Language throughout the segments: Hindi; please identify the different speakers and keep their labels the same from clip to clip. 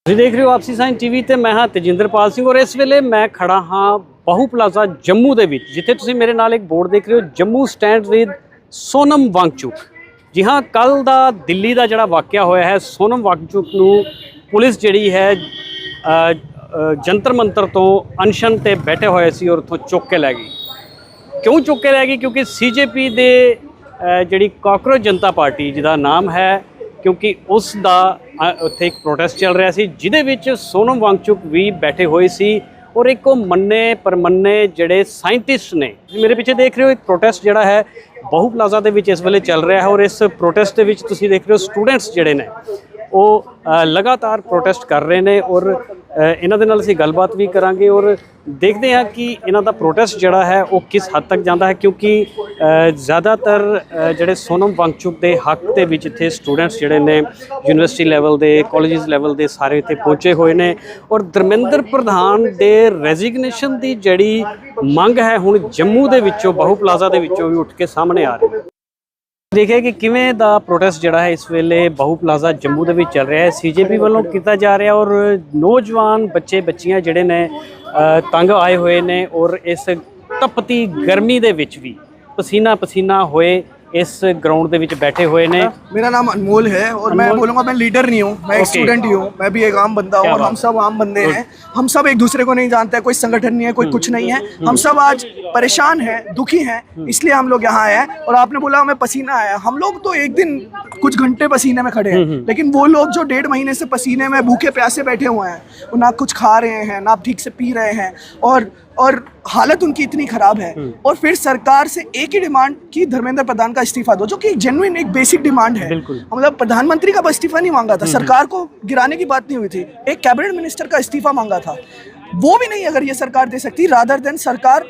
Speaker 1: ਤੁਸੀਂ ਦੇਖ ਰਹੇ ਹੋ ਆਪਸੀ ਸਾਇੰਸ ਟੀਵੀ ਤੇ ਮੈਂ ਹਾਂ ਤੇਜਿੰਦਰਪਾਲ ਸਿੰਘ ਔਰ ਇਸ ਵੇਲੇ ਮੈਂ ਖੜਾ ਹਾਂ ਬਾਹੂ ਪਲਾਜ਼ਾ ਜੰਮੂ ਦੇ ਵਿੱਚ, ਜਿੱਥੇ ਤੁਸੀਂ ਮੇਰੇ ਨਾਲ ਇੱਕ ਬੋਰਡ ਦੇਖ ਰਹੇ ਹੋ, ਜੰਮੂ ਸਟੈਂਡ ਵਿਦ ਸੋਨਮ ਵਾਂਗਚੁਕ। ਜੀ ਹਾਂ, ਕੱਲ ਦਾ ਦਿੱਲੀ ਦਾ ਜਿਹੜਾ ਵਾਕਿਆ ਹੋਇਆ ਹੈ, ਸੋਨਮ ਵਾਂਗਚੁਕ ਨੂੰ ਪੁਲਿਸ ਜਿਹੜੀ ਹੈ ਜੰਤਰ ਮੰਤਰ ਤੋਂ ਅਨਸ਼ਨ ਤੇ ਬੈਠੇ ਹੋਏ ਸੀ ਔਰ ਉੱਥੋਂ ਚੁੱਕ ਕੇ ਲੈ ਗਈ। ਕਿਉਂ ਚੁੱਕ ਕੇ ਲੈ ਗਈ? ਕਿਉਂਕਿ ਸੀਜੇਪੀ ਦੇ ਜਿਹੜੀ ਕਾਕਰੋਚ ਜਨਤਾ ਪਾਰਟੀ ਜਿਹਦਾ ਨਾਮ ਹੈ, ਕਿਉਂਕਿ ਉਸ ਦਾ ਉੱਥੇ ਇੱਕ ਪ੍ਰੋਟੈਸਟ ਚੱਲ ਰਿਹਾ ਸੀ ਜਿਹਦੇ ਵਿੱਚ ਸੋਨਮ ਵਾਂਗਚੁਕ ਵੀ ਬੈਠੇ ਹੋਏ ਸੀ ਔਰ ਇੱਕ ਉਹ ਮੰਨੇ ਪਰਮੰਨੇ ਜਿਹੜੇ ਸਾਇੰਟਿਸਟ ਨੇ। ਮੇਰੇ ਪਿੱਛੇ ਦੇਖ ਰਹੇ ਹੋ, ਇੱਕ ਪ੍ਰੋਟੈਸਟ ਜਿਹੜਾ ਹੈ ਬਾਹੂ ਪਲਾਜ਼ਾ ਦੇ ਵਿੱਚ ਇਸ ਵੇਲੇ ਚੱਲ ਰਿਹਾ ਹੈ ਔਰ ਇਸ ਪ੍ਰੋਟੈਸਟ ਦੇ ਵਿੱਚ ਤੁਸੀਂ ਦੇਖ ਰਹੇ ਹੋ ਸਟੂਡੈਂਟਸ ਜਿਹੜੇ ਨੇ ਉਹ ਲਗਾਤਾਰ ਪ੍ਰੋਟੈਸਟ ਕਰ ਰਹੇ ਨੇ ਔਰ ਇਹਨਾਂ ਦੇ ਨਾਲ ਅਸੀਂ ਗੱਲਬਾਤ ਵੀ ਕਰਾਂਗੇ ਔਰ ਦੇਖਦੇ ਹਾਂ ਕਿ ਇਹਨਾਂ ਦਾ ਪ੍ਰੋਟੈਸਟ ਜਿਹੜਾ ਹੈ ਉਹ ਕਿਸ ਹੱਦ ਤੱਕ ਜਾਂਦਾ ਹੈ, ਕਿਉਂਕਿ ਜ਼ਿਆਦਾਤਰ ਜਿਹੜੇ ਸੋਨਮ ਵਾਂਗਚੁਕ ਦੇ ਹੱਕ ਦੇ ਵਿੱਚ ਇੱਥੇ ਸਟੂਡੈਂਟਸ ਜਿਹੜੇ ਨੇ ਯੂਨੀਵਰਸਿਟੀ ਲੈਵਲ ਦੇ, ਕਾਲਜਿਸ ਲੈਵਲ ਦੇ ਸਾਰੇ ਇੱਥੇ ਪਹੁੰਚੇ ਹੋਏ ਨੇ ਔਰ ਧਰਮਿੰਦਰ ਪ੍ਰਧਾਨ ਦੇ ਰੈਜ਼ਿਗਨੇਸ਼ਨ ਦੀ ਜਿਹੜੀ ਮੰਗ ਹੈ ਹੁਣ ਜੰਮੂ ਦੇ ਵਿੱਚੋਂ, ਬਾਹੂ ਪਲਾਜ਼ਾ ਦੇ ਵਿੱਚੋਂ ਵੀ ਉੱਠ ਕੇ ਸਾਹਮਣੇ ਆ ਰਹੀ ਹੈ। ਦੇਖਿਆ ਕਿ ਕਿਵੇਂ ਦਾ ਪ੍ਰੋਟੈਸਟ ਜਿਹੜਾ ਹੈ ਇਸ ਵੇਲੇ ਬਾਹੂ ਪਲਾਜ਼ਾ ਜੰਮੂ ਦੇ ਵਿੱਚ ਚੱਲ ਰਿਹਾ ਹੈ, ਸੀਜੇਪੀ ਵੱਲੋਂ ਕੀਤਾ ਜਾ ਰਿਹਾ ਔਰ ਨੌਜਵਾਨ ਬੱਚੇ ਬੱਚੀਆਂ ਜਿਹੜੇ ਨੇ ਤੰਗ ਆਏ ਹੋਏ ਨੇ ਔਰ ਇਸ ਤਪਤੀ ਗਰਮੀ ਦੇ ਵਿੱਚ ਵੀ पसीना पसीना होए इस ग्राउंड ਦੇ ਵਿੱਚ बैठे हुए ने।
Speaker 2: मेरा नाम अनमोल है और मैं बोलूँगा मैं लीडर नहीं हूँ, मैं एक स्टूडेंट ही हूँ, मैं भी एक आम बंदा हूँ और हम सब आम बंदे हैं। हम सब एक दूसरे को नहीं जानते हैं, कोई संगठन नहीं है, कोई कुछ नहीं है। हम सब आज परेशान हैं, दुखी हैं, इसलिए हम लोग यहाँ आए हैं। और आपने बोला हमें पसीना आया, हम लोग तो एक दिन कुछ घंटे पसीने में खड़े हैं, लेकिन वो लोग जो 1.5 महीने से पसीने में भूखे प्यासे बैठे हुए हैं, वो ना कुछ खा रहे हैं, ना ठीक से पी रहे हैं और हालत उनकी इतनी खराब है। और फिर सरकार से एक ही डिमांड कि धर्मेंद्र प्रधान का इस्तीफा दो, जो कि जेन्युइन एक बेसिक डिमांड है। मतलब प्रधानमंत्री का इस्तीफा नहीं मांगा था, सरकार को गिराने की बात नहीं हुई थी, एक कैबिनेट मिनिस्टर का इस्तीफा मांगा था, वो भी नहीं अगर ये सरकार दे सकती, रादर देन सरकार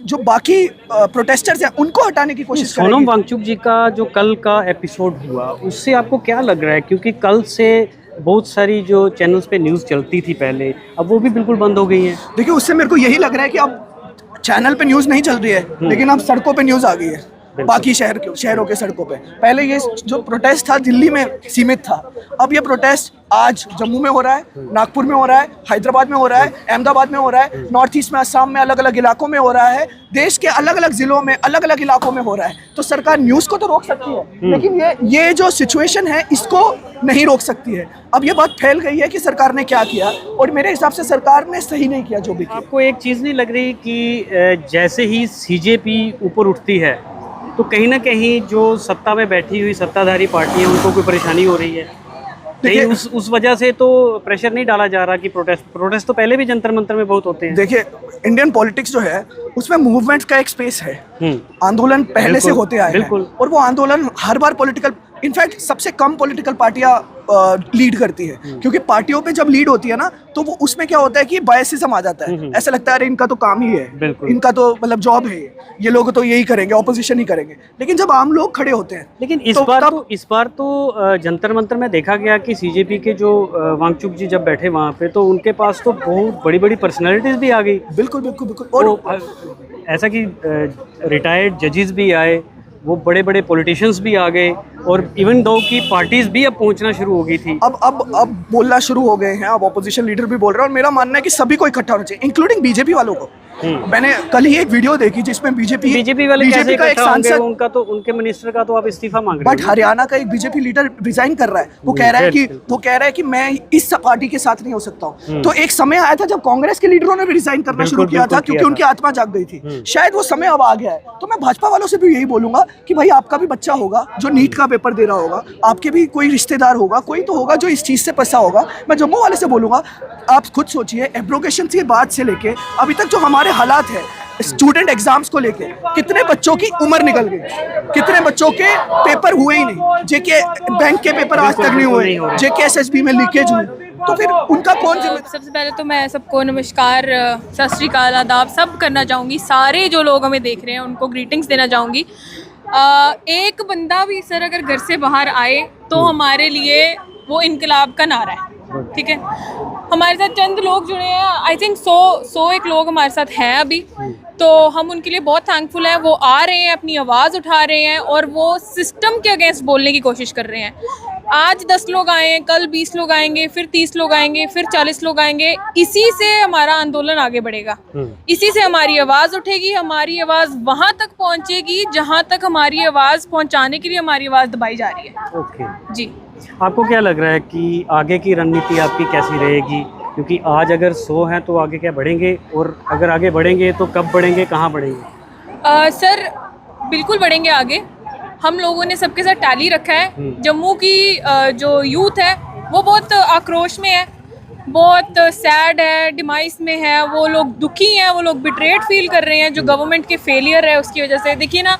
Speaker 2: जो बाकी प्रोटेस्टर्स हैं उनको हटाने की कोशिश करेगी।
Speaker 1: सोनम वांगचुक जी का जो कल का एपिसोड हुआ उससे आपको क्या लग रहा है? क्योंकि कल से बहुत सारी जो चैनल्स पे न्यूज़ चलती थी पहले, अब वो भी बिल्कुल बंद हो गई है।
Speaker 2: देखिए, उससे मेरे को यही लग रहा है कि अब चैनल पे न्यूज़ नहीं चल रही है, लेकिन अब सड़कों पे न्यूज़ आ गई है, बाकी शहरों के सड़कों पे। पहले ये जो प्रोटेस्ट था दिल्ली में सीमित था, अब ये प्रोटेस्ट आज जम्मू में हो रहा है, नागपुर में हो रहा है, हैदराबाद में हो रहा है, अहमदाबाद में हो रहा है, नॉर्थ ईस्ट में, असम में, अलग अलग इलाकों में हो रहा है, देश के अलग अलग जिलों में, अलग अलग इलाकों में हो रहा है। तो सरकार न्यूज़ को तो रोक सकती है, लेकिन ये जो सिचुएशन है इसको नहीं रोक सकती है। अब ये बात फैल गई है कि सरकार ने क्या किया, और मेरे हिसाब से सरकार ने सही नहीं किया जो भी किया।
Speaker 1: आपको एक चीज़ नहीं लग रही कि जैसे ही सीजेपी ऊपर उठती है तो कहीं ना कहीं जो सत्ता में बैठी हुई सत्ताधारी पार्टी है उनको कोई परेशानी हो रही है? नहीं, उस वजह से तो प्रेशर नहीं डाला जा रहा कि प्रोटेस्ट तो पहले भी जंतर मंतर में बहुत होते हैं।
Speaker 2: देखिए, इंडियन पॉलिटिक्स जो है उसमें मूवमेंट का एक स्पेस है, आंदोलन पहले से होते आए हैं और वो आंदोलन हर बार पॉलिटिकल, इनफैक्ट सबसे कम पॉलिटिकल पार्टियां लीड करती है, क्योंकि पार्टियों पे जब लीड होती है ना तो वो उसमें क्या होता है कि बायसिज्म आ जाता है, ऐसा लगता है अरे इनका तो काम ही है, इनका तो मतलब जॉब है, ये लोग तो यही करेंगे, ऑपोजिशन ही करेंगे। लेकिन जब आम लोग खड़े होते हैं,
Speaker 1: लेकिन इस बार तो जंतर मंतर में देखा गया कि सीजेपी के जो वांगचुक जी जब बैठे वहाँ पे तो उनके पास तो बहुत बड़ी बड़ी पर्सनैलिटीज भी आ गई।
Speaker 2: बिल्कुल बिल्कुल बिल्कुल।
Speaker 1: और ऐसा कि रिटायर्ड जजेस भी आए, वो बड़े बड़े पॉलिटिशियंस भी आ गए और इवन दो की पार्टीज भी अब पहुंचना शुरू हो गई थी।
Speaker 2: अब बोलना शुरू हो गए हैं, अब ऑपोजिशन लीडर भी बोल रहे हैं और मेरा मानना है कि सभी को इकट्ठा होना चाहिए, इंक्लूडिंग बीजेपी वालों को। मैंने कल ही एक वीडियो देखी जिसमें बीजेपी
Speaker 1: वाले कैसे का एक सांसद, उनका तो उनके मिनिस्टर का तो आप इस्तीफा मांग रहे हैं,
Speaker 2: बट हरियाणा का एक बीजेपी लीडर रिजाइन कर रहा है। वो कह रहा है कि मैं इस पार्टी के साथ नहीं हो सकता हूँ। तो एक समय आया था जब कांग्रेस के लीडरों ने भी रिजाइन करना शुरू किया था, क्योंकि उनकी आत्मा जाग गई थी। शायद वो समय अब आ गया है। तो मैं भाजपा वालों से भी यही बोलूंगा कि भाई आपका भी बच्चा होगा जो नीट का पेपर दे रहा होगा, आपके भी कोई रिश्तेदार होगा, कोई तो होगा जो इस चीज से फंसा होगा। मैं जम्मू वाले से बोलूंगा, आप खुद सोचिए, एब्रोगेशन के बाद से लेके अभी तक जो हमारे हालात है स्टूडेंट एग्जाम्स को लेके, कितने बच्चों की उम्र निकल गई, कितने बच्चों के पेपर हुए ही नहीं, जेके बैंक के पेपर आज तक नहीं हुए, जेके एसएसबी में लीकेज हुई, तो फिर उनका कौन जिम्मेदार?
Speaker 3: सबसे पहले तो मैं सबको नमस्कार, सत श्री अकाल, आदाब सब करना चाहूँगी। सारे जो लोग हमें देख रहे हैं उनको ग्रीटिंग्स देना चाहूँगी। एक बंदा भी सर अगर घर से बाहर आए तो हमारे लिए वो इनकलाब का नारा है, ठीक है। हमारे साथ चंद लोग जुड़े हैं, आई थिंक 100 एक लोग हमारे साथ हैं अभी, तो हम उनके लिए बहुत थैंकफुल हैं। वो आ रहे हैं, अपनी आवाज़ उठा रहे हैं और वो सिस्टम के अगेंस्ट बोलने की कोशिश कर रहे हैं। आज 10 लोग आए हैं, कल 20 लोग आएंगे, फिर 30 लोग आएंगे, फिर 40 लोग आएंगे। इसी से हमारा आंदोलन आगे बढ़ेगा, इसी से हमारी आवाज़ उठेगी, हमारी आवाज़ वहाँ तक पहुँचेगी जहाँ तक हमारी आवाज़ पहुँचाने के लिए हमारी आवाज़ दबाई जा रही है।
Speaker 1: ओके
Speaker 3: जी,
Speaker 1: आपको क्या लग रहा है कि आगे की रणनीति आपकी कैसी रहेगी? क्योंकि आज अगर 100 हैं तो आगे क्या बढ़ेंगे, और अगर आगे बढ़ेंगे तो कब बढ़ेंगे, कहाँ बढ़ेंगे?
Speaker 3: सर बिल्कुल बढ़ेंगे आगे। हम लोगों ने सबके साथ टैली रखा है। जम्मू की जो यूथ है वो बहुत आक्रोश में है, बहुत सैड है, डिमाइस में है, वो लोग दुखी हैं, वो लोग बिट्रेड फील कर रहे हैं जो गवर्नमेंट के फेलियर है उसकी वजह से। देखिए ना,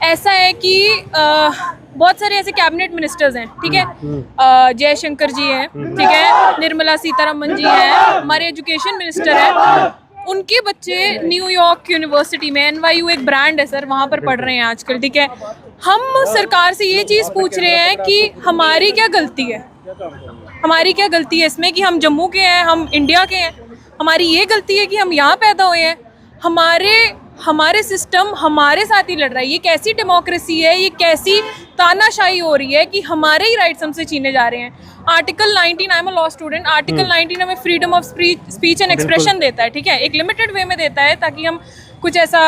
Speaker 3: ऐसा है कि बहुत सारे ऐसे कैबिनेट मिनिस्टर्स हैं, ठीक है, जयशंकर जी हैं, ठीक है, निर्मला सीतारमन जी हैं, हमारे एजुकेशन मिनिस्टर हैं, उनके बच्चे न्यूयॉर्क यूनिवर्सिटी में, NYU एक ब्रांड है सर, वहाँ पर पढ़ रहे हैं आजकल, ठीक है। हम सरकार से ये चीज़ पूछ रहे हैं कि हमारी क्या गलती है, हमारी क्या गलती है इसमें कि हम जम्मू के हैं, हम इंडिया के हैं, हमारी ये गलती है कि हम यहाँ पैदा हुए हैं, हमारे सिस्टम हमारे साथ ही लड़ रहा है। ये कैसी डेमोक्रेसी है, ये कैसी तानाशाही हो रही है कि हमारे ही राइट्स हमसे छीने जा रहे हैं। Article 19, I am a law student, article 19 हमें freedom of speech and expression देता है, ठीक है, एक लिमिटेड वे में देता है ताकि हम कुछ ऐसा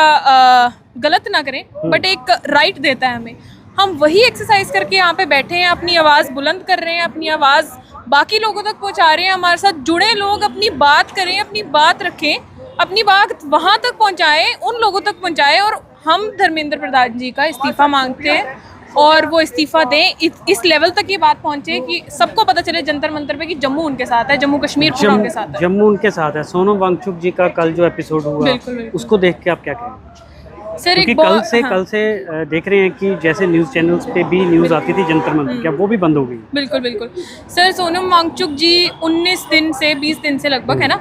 Speaker 3: गलत ना करें, बट एक राइट देता है हमें। हम वही एक्सरसाइज करके यहाँ पे बैठे हैं, अपनी आवाज़ बुलंद कर रहे हैं, अपनी आवाज़ बाकी लोगों तक पहुँचा रहे हैं। हमारे साथ जुड़े लोग अपनी बात करें, अपनी बात रखें, अपनी बात वहाँ तक पहुँचाएं, उन लोगों तक पहुँचाएं। और हम धर्मेंद्र प्रधान जी का इस्तीफ़ा मांगते हैं और वो इस्तीफ़ा दें, इस लेवल तक ये बात पहुँचे कि सबको पता चले जंतर मंतर पे कि जम्मू उनके साथ है, जम्मू कश्मीर पूरा उनके साथ है।
Speaker 1: जम्मू उनके साथ है। सोनम वांगचुक जी का कल जो एपिसोड हुआ,
Speaker 3: बिल्कुल, बिल्कुल।
Speaker 1: उसको देख के आप क्या कहेंगे?
Speaker 3: सर
Speaker 1: क्योंकि
Speaker 3: एक
Speaker 1: कल से देख रहे हैं कि जैसे न्यूज़ चैनल्स पे भी न्यूज़ आती थी जंतर मंतर, क्या वो भी बंद हो गई?
Speaker 3: बिल्कुल बिल्कुल सर, सोनम वांगचुक जी 19 दिन से 20 दिन से लगभग है ना,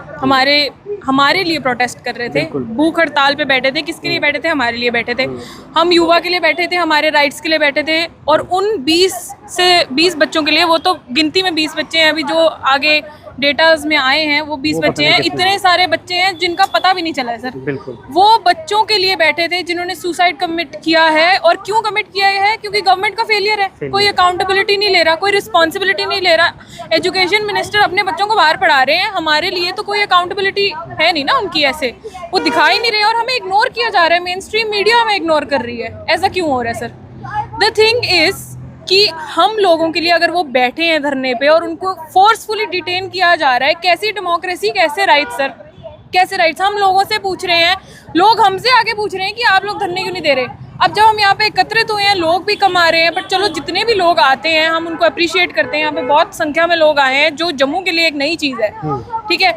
Speaker 3: हमारे लिए प्रोटेस्ट कर रहे थे, भूख हड़ताल पे बैठे थे। किसके लिए बैठे थे? हमारे लिए बैठे थे। हम युवा के लिए बैठे थे, हमारे राइट्स के लिए बैठे थे। और उन 20 बच्चों के लिए, वो तो गिनती में 20 बच्चे हैं अभी जो आगे डेटाज में आए हैं, वो 20 बच्चे हैं। इतने सारे बच्चे हैं जिनका पता भी नहीं चला है सर।
Speaker 1: बिल्कुल, वो
Speaker 3: बच्चों के लिए बैठे थे जिन्होंने सुसाइड कमिट किया है। और क्यों कमिट किया है? क्योंकि गवर्नमेंट का फेलियर है, कोई अकाउंटेबिलिटी नहीं ले रहा, कोई रिस्पॉन्सिबिलिटी नहीं ले रहा। एजुकेशन मिनिस्टर अपने बच्चों को बाहर पढ़ा रहे हैं, हमारे लिए तो कोई अकाउंटेबिलिटी है नहीं ना उनकी, ऐसे वो दिखाई नहीं रहे और हमें इग्नोर किया जा रहा है। मेन स्ट्रीम मीडिया हमें इग्नोर कर रही है। ऐसा क्यों हो रहा है सर? द थिंग इज कि हम लोगों के लिए अगर वो बैठे हैं धरने पे और उनको फोर्सफुली डिटेन किया जा रहा है, कैसी डेमोक्रेसी, कैसे राइट्स सर, कैसे राइट्स? हम लोगों से पूछ रहे हैं, लोग हमसे आगे पूछ रहे हैं कि आप लोग धरने क्यों नहीं दे रहे। अब जब हम यहाँ पे एकत्रित हुए हैं, लोग भी कम आ रहे हैं, बट चलो जितने भी लोग आते हैं हम उनको अप्रिशिएट करते हैं। यहाँ पे बहुत संख्या में लोग आए हैं जो जम्मू के लिए एक नई चीज़ है, ठीक है,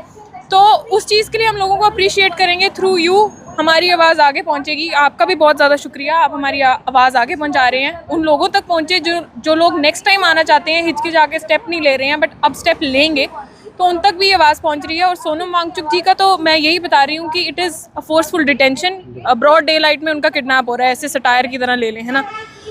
Speaker 3: तो उस चीज़ के लिए हम लोगों को अप्रिशिएट करेंगे। थ्रू यू हमारी आवाज़ आगे पहुंचेगी। आपका भी बहुत ज़्यादा शुक्रिया, आप हमारी आवाज़ आगे पहुंचा रहे हैं। उन लोगों तक पहुंचे जो लोग नेक्स्ट टाइम आना चाहते हैं, हिचकिचा के स्टेप नहीं ले रहे हैं, बट अब स्टेप लेंगे, तो उन तक भी आवाज़ पहुंच रही है। और सोनम वांगचुक जी का तो मैं यही बता रही हूँ कि it is a forceful detention. Broad daylight में उनका किडनैप हो रहा है, ऐसे सटायर की तरह ले लें, है ना।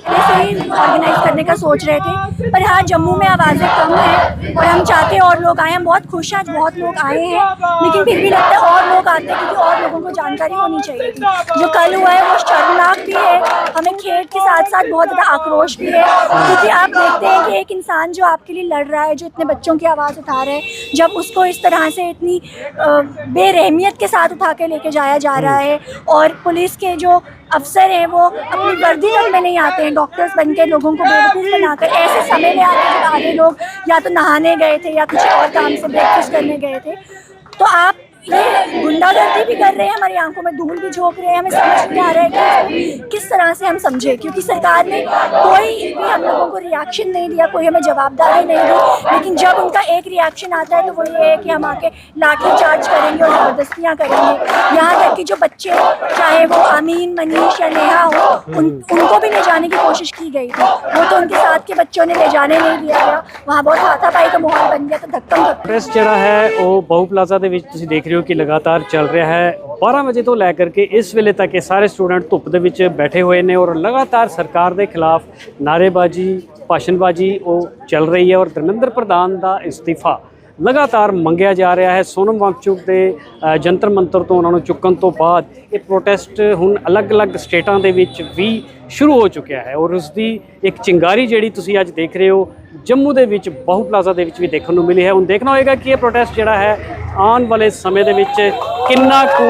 Speaker 4: ऐसे ही ऑर्गेनाइज करने का सोच रहे थे, पर हाँ जम्मू में आवाज़ें कम हैं और हम चाहते हैं और लोग आए। हम बहुत खुश हैं, बहुत लोग आए हैं, लेकिन फिर भी लगता है और लोग आते हैं क्योंकि और लोगों को जानकारी होनी चाहिए थी। जो कल हुआ है वो शर्मनाक भी है, हमें खेद के साथ साथ बहुत ज़्यादा आक्रोश भी है, क्योंकि आप देखते हैं कि एक इंसान जो आपके लिए लड़ रहा है, जो इतने बच्चों की आवाज़ उठा रहा है, जब उसको इस तरह से इतनी बेरहमियत के साथ उठा के लेके जाया जा रहा है। और पुलिस के जो अफसर हैं वो अपनी वर्दी तक में नहीं आते हैं, डॉक्टर्स बन के लोगों को बेवकूफ़ बनाकर ऐसे समय में आते हैं जब आगे लोग या तो नहाने गए थे या कुछ और काम से ब्रेकफास्ट करने गए थे। तो आप ये गुंडागर्दी भी कर रहे हैं, हमारी आंखों में धूल भी झोंक रहे हैं। हमें समझ नहीं आ रहा है कि किस तरह से हम समझे, क्योंकि सरकार ने कोई भी हम लोगों को रिएक्शन नहीं दिया, कोई हमें जवाबदारी नहीं दी। लेकिन जब उनका एक रिएक्शन आता है तो वो ये है कि हम आके लाठी चार्ज करेंगे और ज़बरदस्तियाँ करेंगे। यहाँ तक कि जो बच्चे, चाहे वो अमीन, मनीष या नेहा हो, उनको भी ले जाने की कोशिश की गई थी, वो तो उनके साथ के बच्चों ने ले जाने नहीं दिया गया। वहाँ बहुत हाथापाई का माहौल बन गया, तो धक्कम
Speaker 1: प्रेस ਜਿਹੜਾ ਹੈ ਉਹ ਬਹੁ ਪਲਾਜ਼ਾ ਦੇ ਵਿੱਚ ਤੁਸੀਂ ਦੇਖ ਰਹੇ ਹੋ ਕਿ ਲਗਾਤਾਰ ਚੱਲ ਰਿਹਾ ਹੈ। 12 ਵਜੇ ਤੋਂ ਲੈ ਕਰਕੇ ਇਸ ਵੇਲੇ ਤੱਕ ਇਹ ਸਾਰੇ ਸਟੂਡੈਂਟ ਧੁੱਪ ਦੇ ਵਿੱਚ ਬੈਠੇ ਹੋਏ ਨੇ ਔਰ ਲਗਾਤਾਰ ਸਰਕਾਰ ਦੇ ਖਿਲਾਫ ਨਾਅਰੇਬਾਜ਼ੀ, ਭਾਸ਼ਣਬਾਜ਼ੀ ਉਹ ਚੱਲ ਰਹੀ ਹੈ। ਔਰ ਧਰਮਿੰਦਰ ਪ੍ਰਧਾਨ ਦਾ ਇਸਤੀਫਾ ਲਗਾਤਾਰ ਮੰਗਿਆ ਜਾ ਰਿਹਾ ਹੈ। ਸੋਨਮ ਵਾਂਗਚੁਕ ਦੇ ਜੰਤਰ ਮੰਤਰ ਤੋਂ ਉਹਨਾਂ ਨੂੰ ਚੁੱਕਣ ਤੋਂ ਬਾਅਦ ਇਹ ਪ੍ਰੋਟੈਸਟ ਹੁਣ ਅਲੱਗ-ਅਲੱਗ ਸਟੇਟਾਂ ਦੇ ਵਿੱਚ ਵੀ ਸ਼ੁਰੂ ਹੋ ਚੁੱਕਿਆ ਹੈ ਔਰ ਉਸ ਦੀ ਇੱਕ ਚਿੰਗਾਰੀ ਜਿਹੜੀ ਤੁਸੀਂ ਅੱਜ ਦੇਖ ਰਹੇ ਹੋ ਜੰਮੂ ਦੇ ਵਿੱਚ ਬਾਹੂ ਪਲਾਜ਼ਾ ਦੇ ਵਿੱਚ ਵੀ ਦੇਖਣ ਨੂੰ ਮਿਲੀ ਹੈ। ਹੁਣ ਦੇਖਣਾ ਹੋਏਗਾ ਕਿ ਇਹ ਪ੍ਰੋਟੈਸਟ ਜਿਹੜਾ ਹੈ ਆਉਣ ਵਾਲੇ ਸਮੇਂ ਦੇ ਵਿੱਚ ਕਿੰਨਾ ਕੁ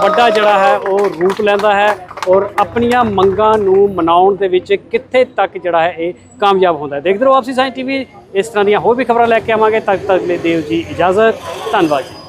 Speaker 1: ਵੱਡਾ ਜਿਹੜਾ ਹੈ ਉਹ ਰੂਪ ਲੈਂਦਾ ਹੈ ਔਰ ਆਪਣੀਆਂ ਮੰਗਾਂ ਨੂੰ ਮਨਾਉਣ ਦੇ ਵਿੱਚ ਕਿੱਥੇ ਤੱਕ ਜਿਹੜਾ ਹੈ ਇਹ ਕਾਮਯਾਬ ਹੁੰਦਾ ਹੈ। ਦੇਖਦੇ ਰਹੋ ਆਪਸੀ ਸਾਇੰਸ ਟੀਵੀ। ਇਸ ਤਰ੍ਹਾਂ ਦੀਆਂ ਹੋਰ ਵੀ ਖਬਰਾਂ ਲੈ ਕੇ ਆਵਾਂਗੇ। ਤਦ ਤੱਕ ਲਈ ਦਿਓ ਜੀ ਇਜਾਜ਼ਤ। ਧੰਨਵਾਦ ਜੀ।